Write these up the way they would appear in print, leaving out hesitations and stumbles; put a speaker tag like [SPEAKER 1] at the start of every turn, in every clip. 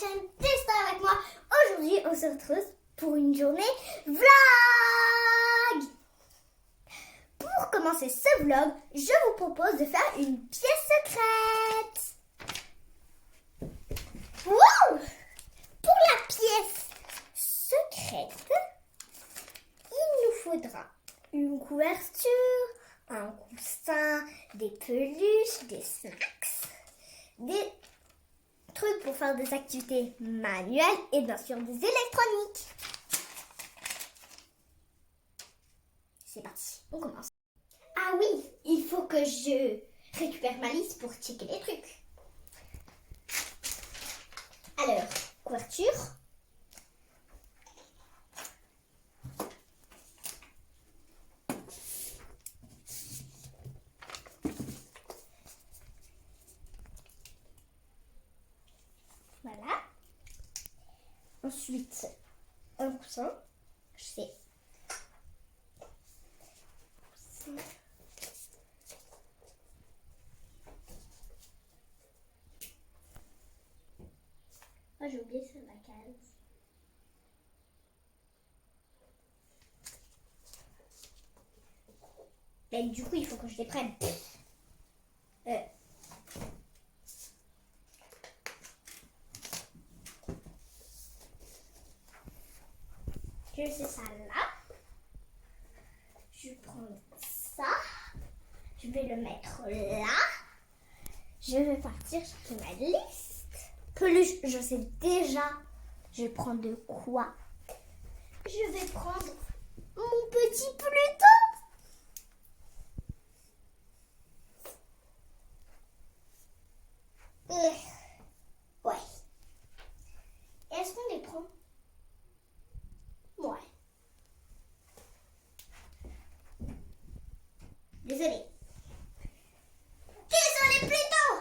[SPEAKER 1] chaîne Destin avec moi. Aujourd'hui, on se retrouve pour une journée vlog. Pour commencer ce vlog, je vous propose de faire une pièce secrète. Wow! Pour la pièce secrète, il nous faudra une couverture, un coussin, des peluches, des snacks, des trucs pour faire des activités manuelles et bien sûr des électroniques. C'est parti, on commence. Ah oui, il faut que je récupère ma liste pour checker les trucs. Alors, couverture. Voilà. Ensuite, un coussin. Je sais. Ah, j'ai oublié sur la case. Et du coup, il faut que je les prenne. Je sais ça là. Je prends ça. Je vais le mettre là. Je vais partir chercher ma liste. Peluche, je sais déjà. Je prends de quoi. Je vais prendre mon petit Pluton. Ouais. Est-ce qu'on les prend? Ouais. Désolée. Désolée Pluton.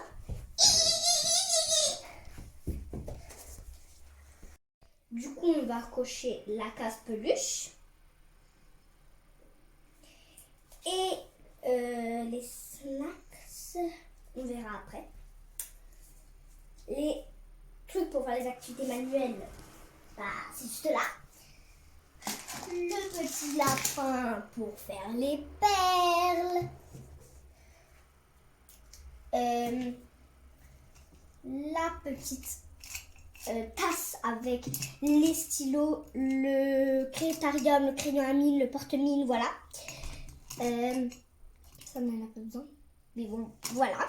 [SPEAKER 1] Du coup, on va cocher la case peluche. Et les snacks, on verra après. Les trucs pour faire les activités manuelles, bah, c'est juste là. Le petit lapin pour faire les perles. La petite tasse avec les stylos, le crétarium, le crayon à mine, le porte-mine, voilà. Ça n'en a pas besoin. Mais bon, voilà.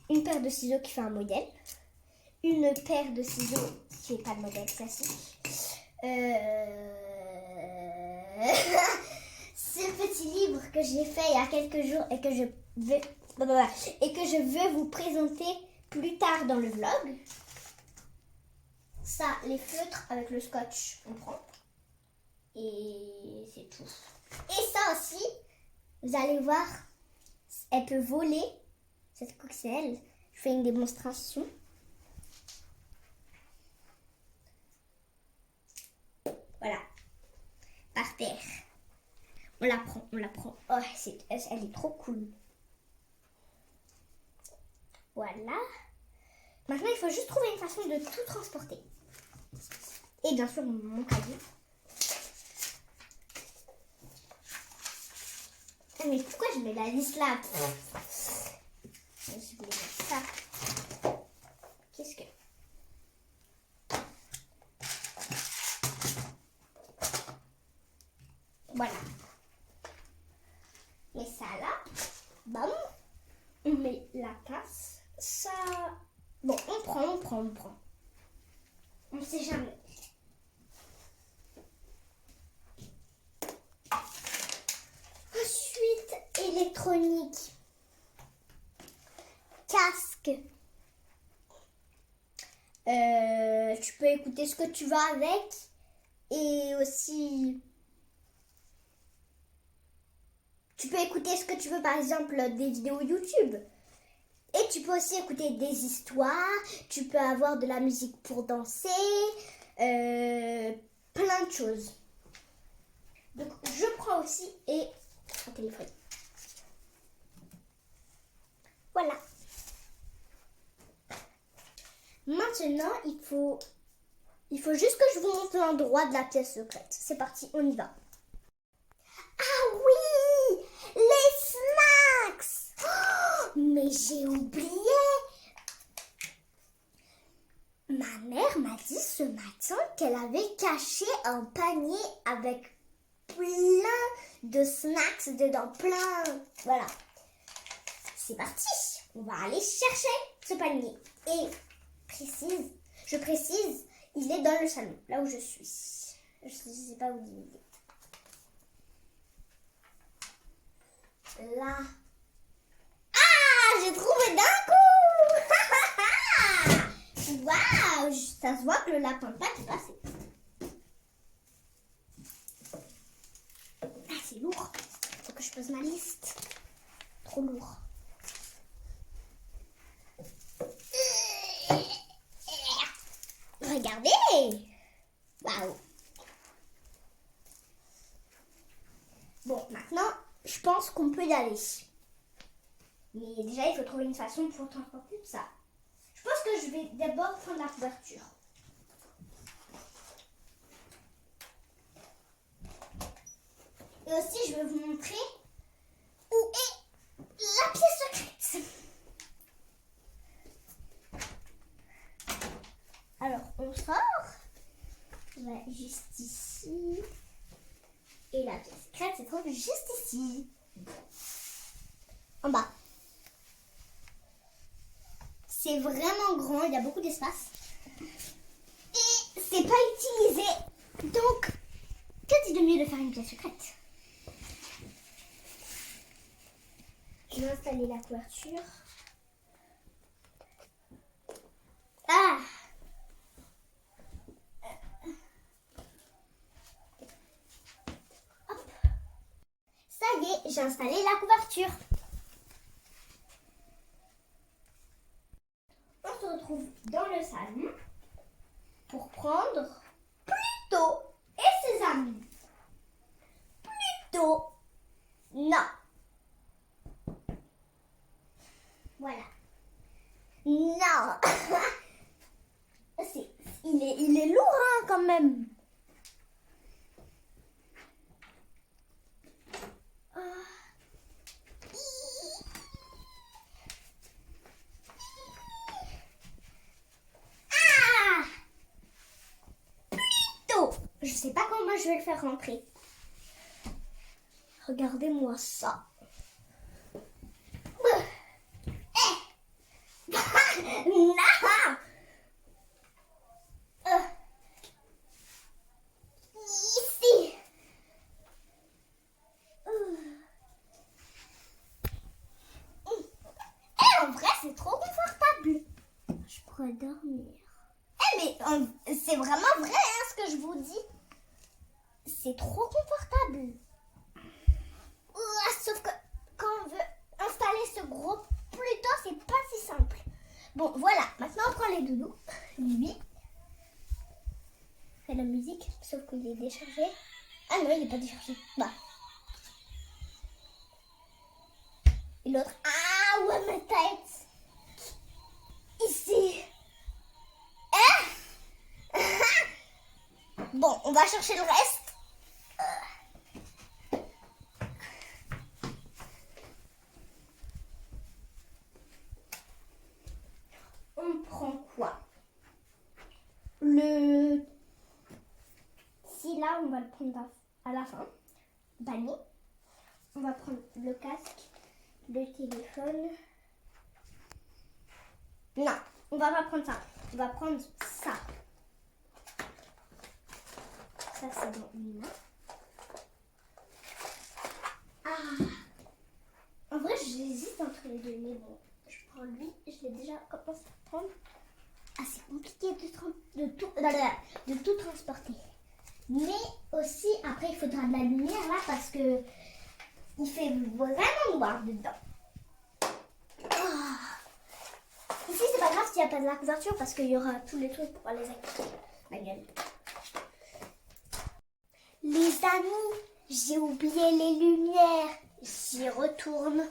[SPEAKER 1] Une paire de ciseaux qui fait un modèle. Une paire de ciseaux qui n'est pas de modèle classique. Ce petit livre que j'ai fait il y a quelques jours et que je veux vous présenter plus tard dans le vlog. Ça, les feutres avec le scotch, on prend. Et c'est tout. Et ça aussi, vous allez voir, elle peut voler. Cette coquille, je fais une démonstration. Voilà. Par terre. On la prend. Oh, elle est trop cool. Voilà. Maintenant, il faut juste trouver une façon de tout transporter. Et bien sûr, mon cahier. Mais pourquoi je mets la liste là? Je voulais mettre ça. Qu'est-ce que... Voilà. Et ça là. Bam. On met la casse. Ça... Bon, on prend. On ne sait jamais. Ensuite, électronique. Casque. Tu peux écouter ce que tu veux avec. Et aussi... Tu peux écouter ce que tu veux, par exemple, des vidéos YouTube. Et tu peux aussi écouter des histoires. Tu peux avoir de la musique pour danser. Plein de choses. Donc, je prends aussi et un téléphone. Voilà. Maintenant, maintenant, il faut juste que je vous montre l'endroit de la pièce secrète. C'est parti, on y va. Ah oui, les snacks. Oh, mais j'ai oublié. Ma mère m'a dit ce matin qu'elle avait caché un panier avec plein de snacks dedans, plein. Voilà. C'est parti. On va aller chercher ce panier. Et je précise, il est dans le salon, là où je suis. Je ne sais pas où il est. Là. Ah, j'ai trouvé d'un coup. Waouh, ça se voit que le lapin de Pâques est passé. Ah, c'est lourd. Faut que je pose ma liste. Trop lourd. Regardez. Waouh. Bon, maintenant, je pense qu'on peut y aller. Mais déjà, il faut trouver une façon pour transporter tout ça. Je pense que je vais d'abord prendre la couverture. Et aussi, je vais vous montrer où est la pièce secrète. Alors, on sort. On va juste ici. Et la pièce secrète se trouve juste ici. En bas. C'est vraiment grand, il y a beaucoup d'espace. Et c'est pas utilisé. Donc, que dit de mieux de faire une pièce secrète? Je vais installer la couverture. Ah! Hop. Ça y est, j'ai installé la couverture. On se retrouve dans le salon pour prendre Pluto et ses amis. Pluto, non. Voilà. Non. Il est lourd hein, quand même. Je sais pas comment je vais le faire rentrer. Regardez-moi ça. Non. Ici. En vrai, c'est trop confortable. Je pourrais dormir. Mais c'est vraiment vrai hein, ce que je vous dis. C'est trop confortable. Sauf que quand on veut installer ce gros Pluto, c'est pas si simple. Bon, voilà. Maintenant, on prend les doudous. Lui. Fait la musique, sauf qu'il est déchargé. Ah non, il n'est pas déchargé. Bah. Et l'autre. Ah ouais, ma tête. Ici. Bon, on va chercher le reste. On prend quoi? Si là, on va le prendre à la fin. Panier. On va prendre le casque, le téléphone. Non, on va pas prendre ça. On va prendre ça. Ça, c'est dans une main. Ah. En vrai, j'hésite entre les deux, mais bon, je prends lui. Je l'ai déjà commencé à prendre. Ah, c'est compliqué de tout transporter. Mais aussi, après, il faudra de la lumière là parce que il fait vraiment noir dedans. Oh. Ici, c'est pas grave s'il n'y a pas de la couverture parce qu'il y aura tous les trucs pour les activer. Ma gueule. Les amis, j'ai oublié les lumières. J'y retourne.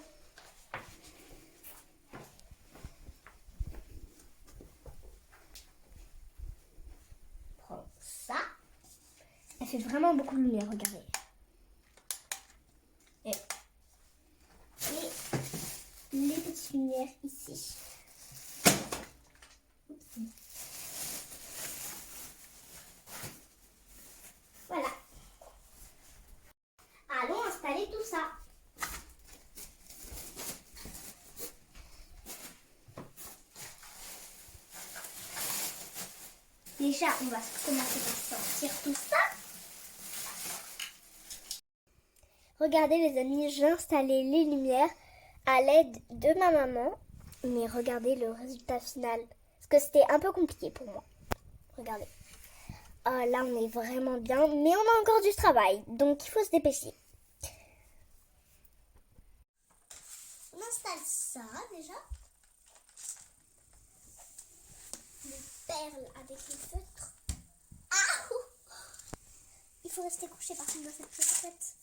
[SPEAKER 1] fait vraiment beaucoup de lumière, regardez. Et les petites lumières ici. Voilà. Allons installer tout ça. Déjà, on va commencer par sortir tout ça. Regardez les amis, j'ai installé les lumières à l'aide de ma maman. Mais regardez le résultat final. Parce que c'était un peu compliqué pour moi. Regardez. Oh, là, on est vraiment bien. Mais on a encore du travail. Donc, il faut se dépêcher. On installe ça déjà. Les perles avec les feutres. Ah! Il faut rester couché par contre dans cette chaussette.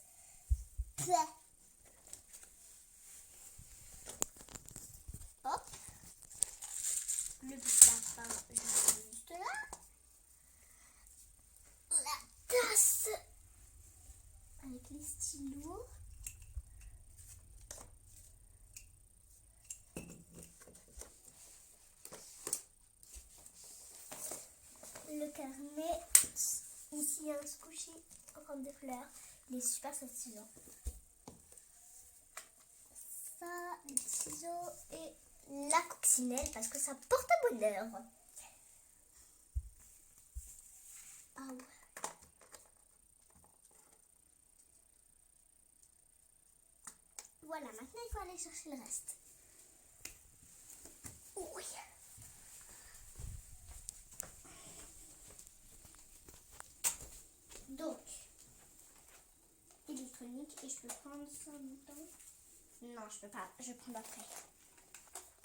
[SPEAKER 1] Hop. Le petit lapin juste là. La tasse avec les stylos. Le carnet. Ici, il y a un squishy en forme de fleurs. Il est super satisfaisant. Ça, les ciseaux et la coccinelle parce que ça porte bonheur. Ah ouais. Voilà, maintenant il faut aller chercher le reste. Oui. Donc, électronique et je peux prendre ça en même temps. Non, je peux pas. Je vais prendre après.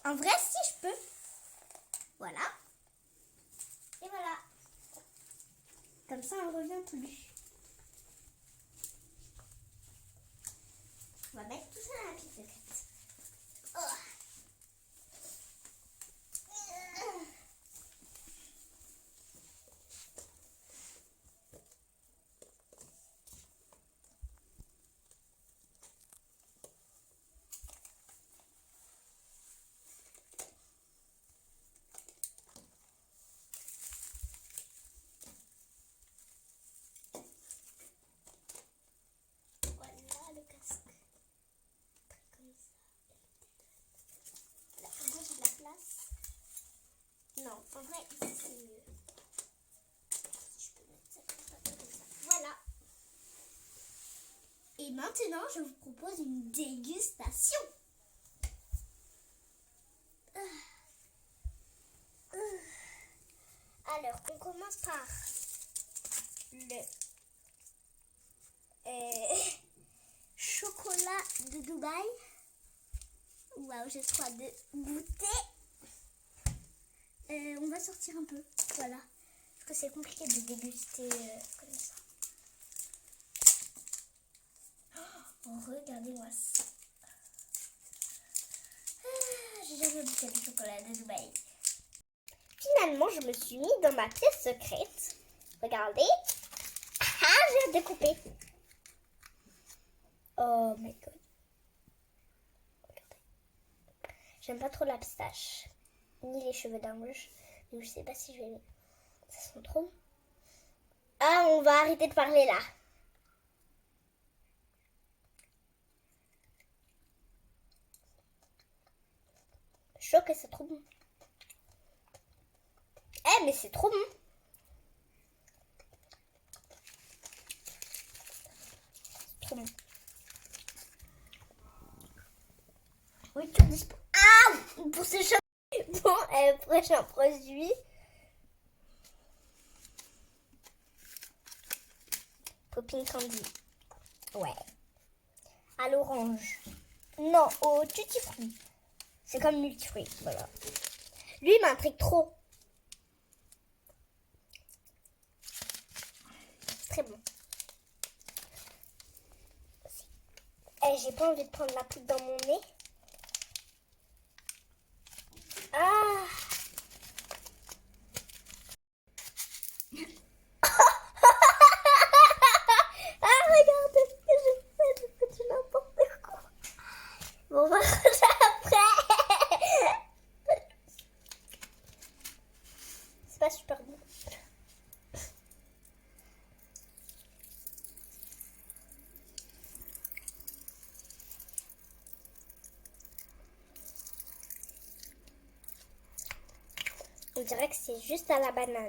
[SPEAKER 1] En vrai, si je peux. Voilà. Et voilà. Comme ça, on ne revient plus. On va mettre tout ça dans la petite secrète. Oh. Voilà le casque. Comme ça. Là, moi j'ai de la place. Non, en vrai, ici c'est mieux. Si je peux mettre ça comme ça. Voilà. Et maintenant, je vous propose une dégustation. Alors, on commence par le chocolat de Dubaï. Waouh, j'ai trop hâte de goûter. On va sortir un peu, voilà. Parce que c'est compliqué de déguster comme ça. Oh, regardez-moi ça. J'ai jamais goûté le chocolat de Dubaï. Finalement, je me suis mis dans ma pièce secrète. Regardez. Ah, j'ai hâte de couper. Oh my god. Regardez. J'aime pas trop la pistache. Ni les cheveux d'ange. Donc je sais pas si je vais aimer. Ça sent trop. Ah, on va arrêter de parler là. Choc et c'est trop bon. Eh, mais c'est trop bon. Trop bon. Oui, tu dis. Ah, pour ce choc. Bon, prochain produit. Popping Candy. Ouais. À l'orange. Non, au tutti fruit. C'est comme multifruit, voilà. Lui, il m'intrigue trop. Très bon. Eh, j'ai pas envie de prendre la poudre dans mon nez. Ah. mange après. C'est pas super bon. On dirait que c'est juste à la banane.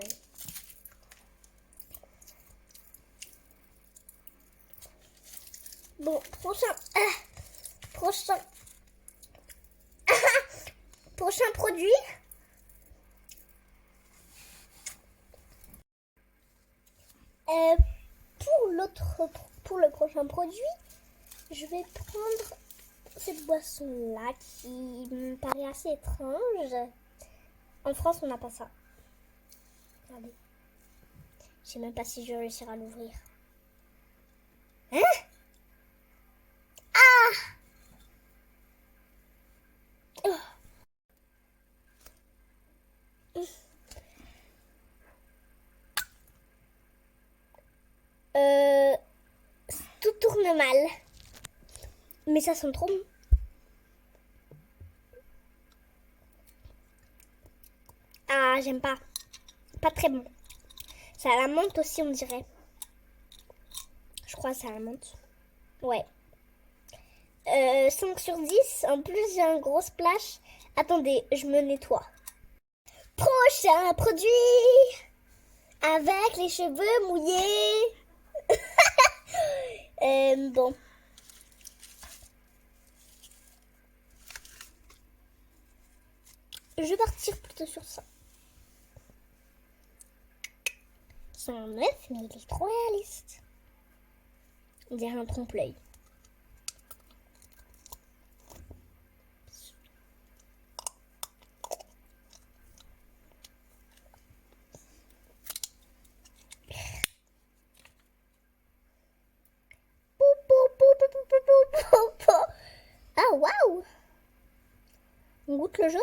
[SPEAKER 1] Bon, prochain produit. Pour le prochain produit, je vais prendre cette boisson-là qui me paraît assez étrange. En France, on n'a pas ça. Regardez. Je sais même pas si je vais réussir à l'ouvrir. Hein? Ah! Oh. Tout tourne mal. Mais ça sent trop bon. Ah, j'aime pas. Pas très bon. Ça a la menthe aussi, on dirait. Je crois que ça a la menthe. Ouais. 5 sur 10. En plus, j'ai un gros splash. Attendez, je me nettoie. Prochain produit. Avec les cheveux mouillés. Bon. Je vais partir plutôt sur ça. C'est un œuf, mais il est trop réaliste. On dirait un trompe-l'œil. Ah, waouh! On goûte le jaune?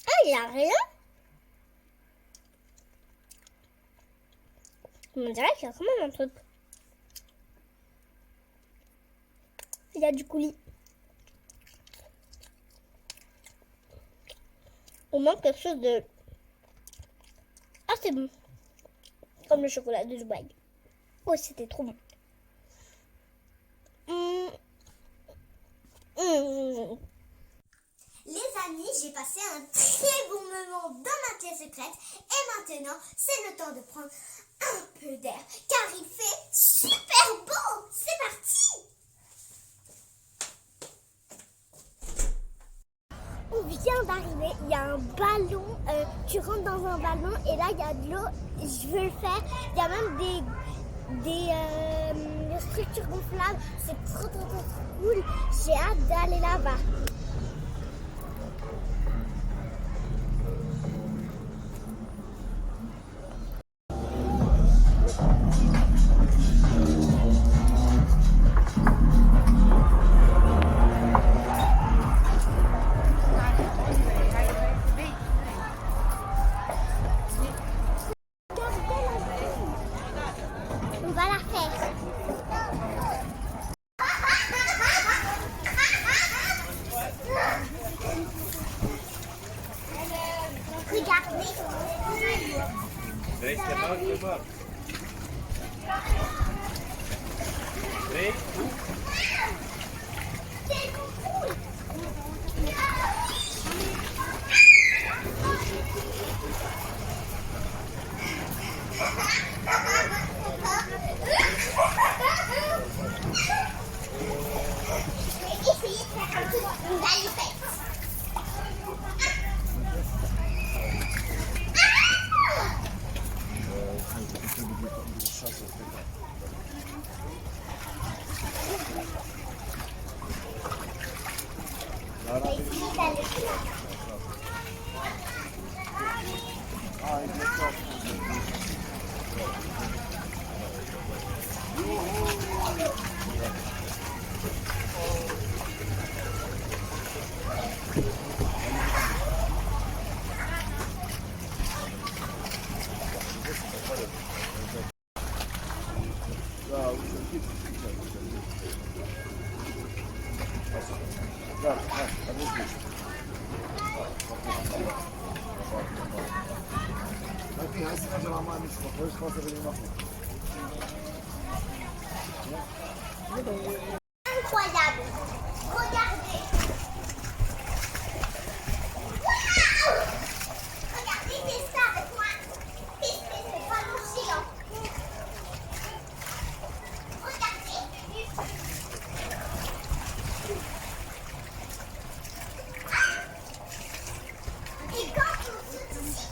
[SPEAKER 1] Ah, il n'y a rien. On dirait qu'il y a quand même un truc. Il y a du coulis. On manque quelque chose de... Ah, c'est bon. Comme le chocolat de Dubaï. Oh, c'était trop bon.
[SPEAKER 2] Les amis, j'ai passé un très bon moment dans ma pièce secrète et maintenant c'est le temps de prendre un peu d'air car il fait super beau. C'est parti!
[SPEAKER 1] On vient d'arriver, il y a un ballon, tu rentres dans un ballon et là il y a de l'eau, je veux le faire, il y a même des structures gonflables, c'est trop cool, j'ai hâte d'aller là-bas. On va la faire. Regardez.
[SPEAKER 2] Essayez de faire un truc dans les fesses.
[SPEAKER 3] was wir denn machen.
[SPEAKER 2] Incroyable. Regardez. Waouh! Regardez, fais ça avec moi. C'est pas mon chien. Regardez. Et quand on saute ici,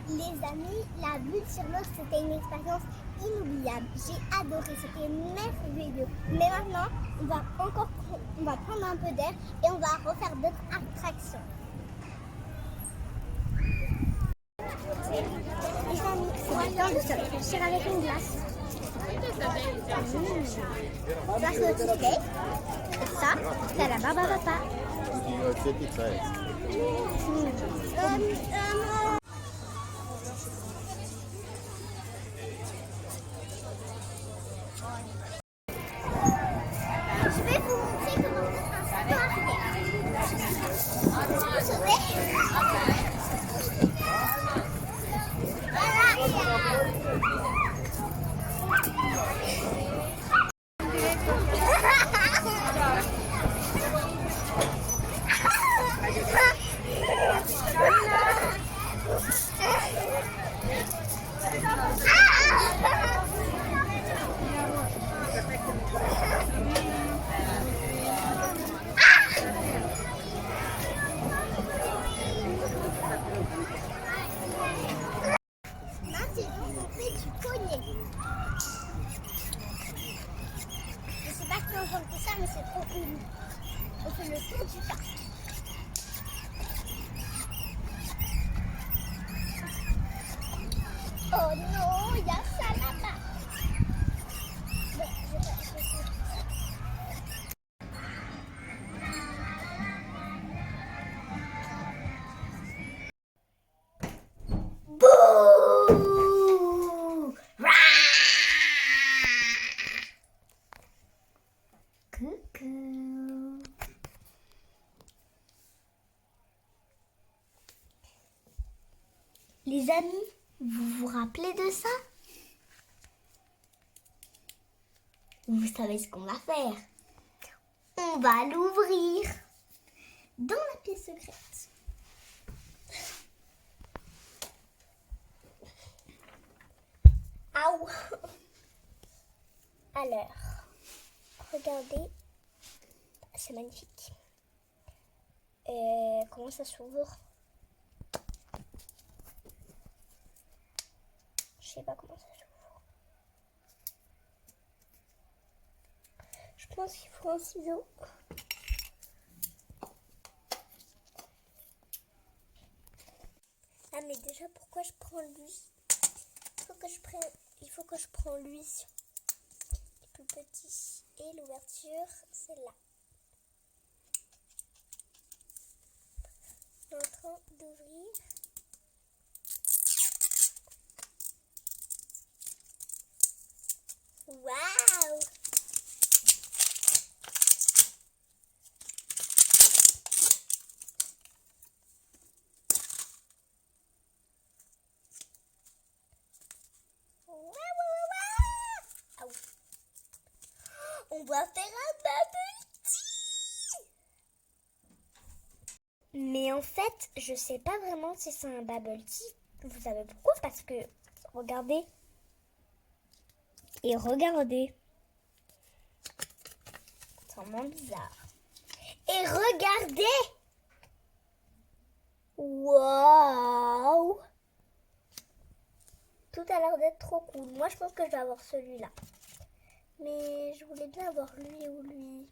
[SPEAKER 2] les amis, la vue sur l'eau, c'était une expérience inoubliable. J'ai adoré, c'était merveilleux. Mais maintenant, on va prendre un peu d'air et on va refaire d'autres attractions. Les amis, c'est du temps de se réfléchir avec une glace. Ça, c'est le cheesecake. Et ça, c'est la barbe à papa.
[SPEAKER 3] Die pizza ist.
[SPEAKER 2] Je vais vous montrer comment faire un saut arrière. Vous savez? Maintenant, on fait du poney. Je sais pas qui a inventé ça, mais c'est trop cool. On fait le tour du parc. Oh non, il y a ça là-bas. Bon, je vais Bouh! Coucou. Les amis, vous vous rappelez de ça? Vous savez ce qu'on va faire? On va l'ouvrir dans la pièce secrète. Aouh! Alors, regardez, c'est magnifique. Comment ça s'ouvre? Je sais pas comment ça s'ouvre. Je pense qu'il faut un ciseau. Ah mais déjà pourquoi je prends lui? Il faut que je prends lui. Le plus petit. Et l'ouverture, c'est là. On est en train d'ouvrir. Waouh! On doit faire un bubble tea. Mais en fait, je sais pas vraiment si c'est un bubble tea. Vous savez pourquoi? Parce que, regardez. Et regardez. C'est vraiment bizarre. Et regardez. Waouh. Tout a l'air d'être trop cool. Moi, je pense que je vais avoir celui-là. Mais je voulais bien avoir lui ou lui.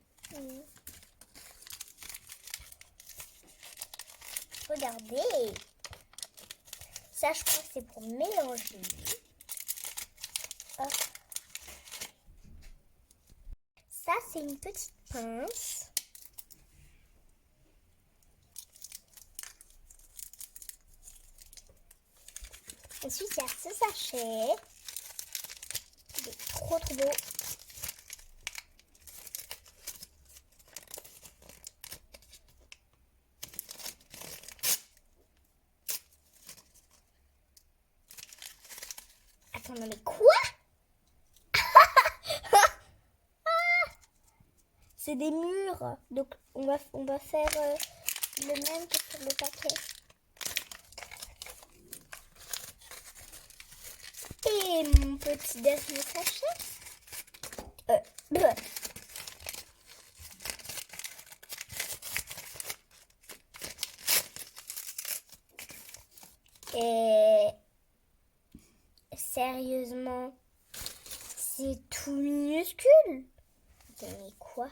[SPEAKER 2] Regardez. Ça, je crois que c'est pour mélanger. Hop. Ça, c'est une petite pince. Ensuite, il y a ce sachet. Il est trop beau. Attends, non mais quoi? C'est des murs. Donc, on va faire le même que sur le paquet. Et mon petit dernier sachet. Et sérieusement, c'est tout minuscule. Mais quoi?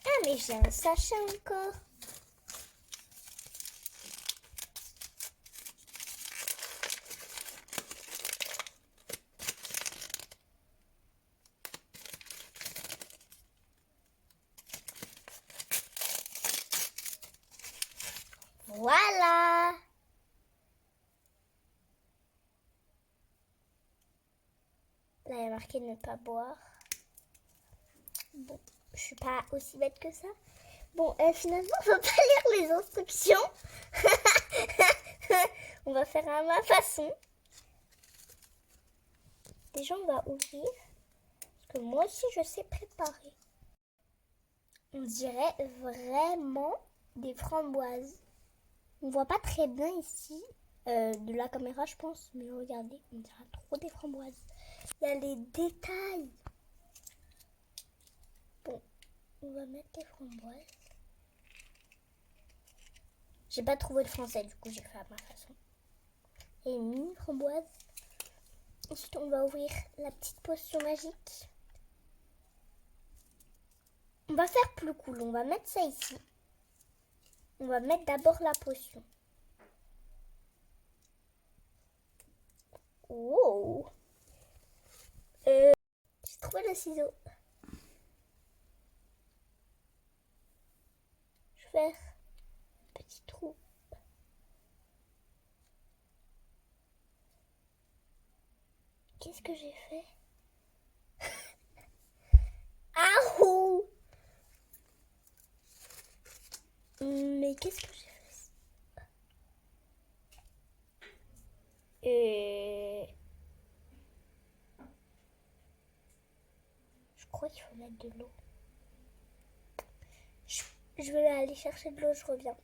[SPEAKER 2] Ah, mais j'ai un sachet encore. Voilà. Là, il y a marqué ne pas boire. Bon, je suis pas aussi bête que ça. Bon, finalement, on va pas lire les instructions. On va faire à ma façon. Déjà, on va ouvrir. Parce que moi aussi, je sais préparer. On dirait vraiment des framboises. On voit pas très bien ici. De la caméra, je pense. Mais regardez, on dirait trop des framboises. Il y a les détails. Bon, on va mettre les framboises. J'ai pas trouvé le français, du coup j'ai fait à ma façon. Et une mini framboise. Ensuite, on va ouvrir la petite potion magique. On va faire plus cool. On va mettre ça ici. On va mettre d'abord la potion. Wow. J'ai trouvé le ciseau. Je vais faire un petit trou. Qu'est-ce que j'ai fait? Ah ouh! Mais qu'est-ce que j'ai fait? Je crois qu'il faut mettre de l'eau. Je vais aller chercher de l'eau, je reviens.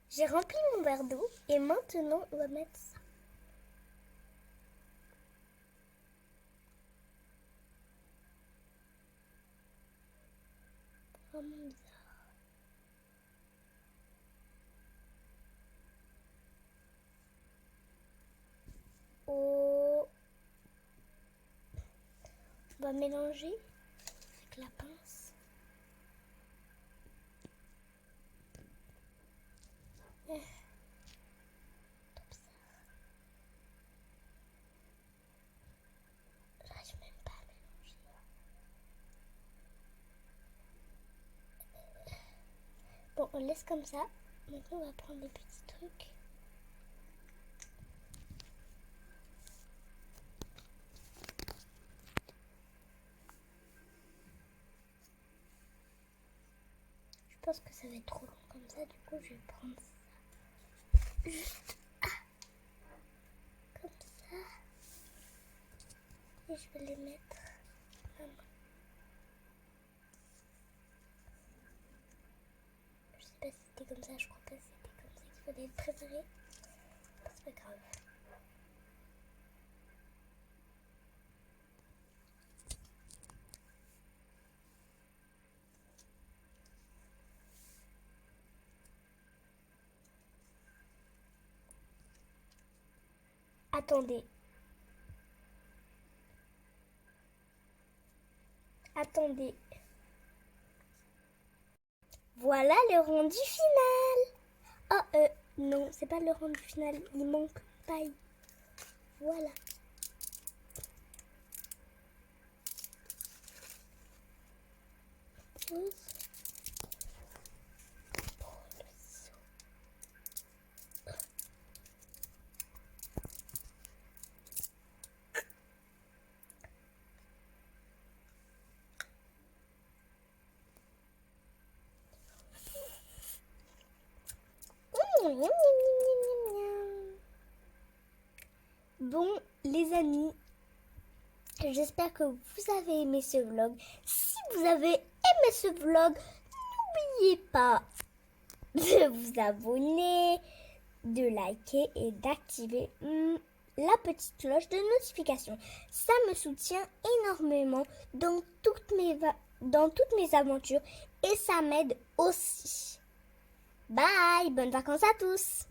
[SPEAKER 2] J'ai rempli mon verre d'eau et maintenant on va mettre ça. Vraiment bizarre. Oh. On va mélanger avec la pince. Trop bizarre. J'arrive même pas à mélanger. Bon, on laisse comme ça. Maintenant, on va prendre les petits trucs. Je pense que ça va être trop long comme ça. Du coup, je vais prendre ça. Juste comme ça. Et je vais les mettre à la main. Je sais pas si c'était comme ça. Je crois pas que c'était comme ça qu'il fallait le préparer. C'est pas grave. Attendez. Attendez. Voilà le rendu final. Oh, Non, c'est pas le rendu final. Il manque paille. Voilà. Pose. Bon, les amis, j'espère que vous avez aimé ce vlog. Si vous avez aimé ce vlog, n'oubliez pas de vous abonner, de liker et d'activer la petite cloche de notification. Ça me soutient énormément dans toutes mes aventures et ça m'aide aussi. Bye, bonnes vacances à tous!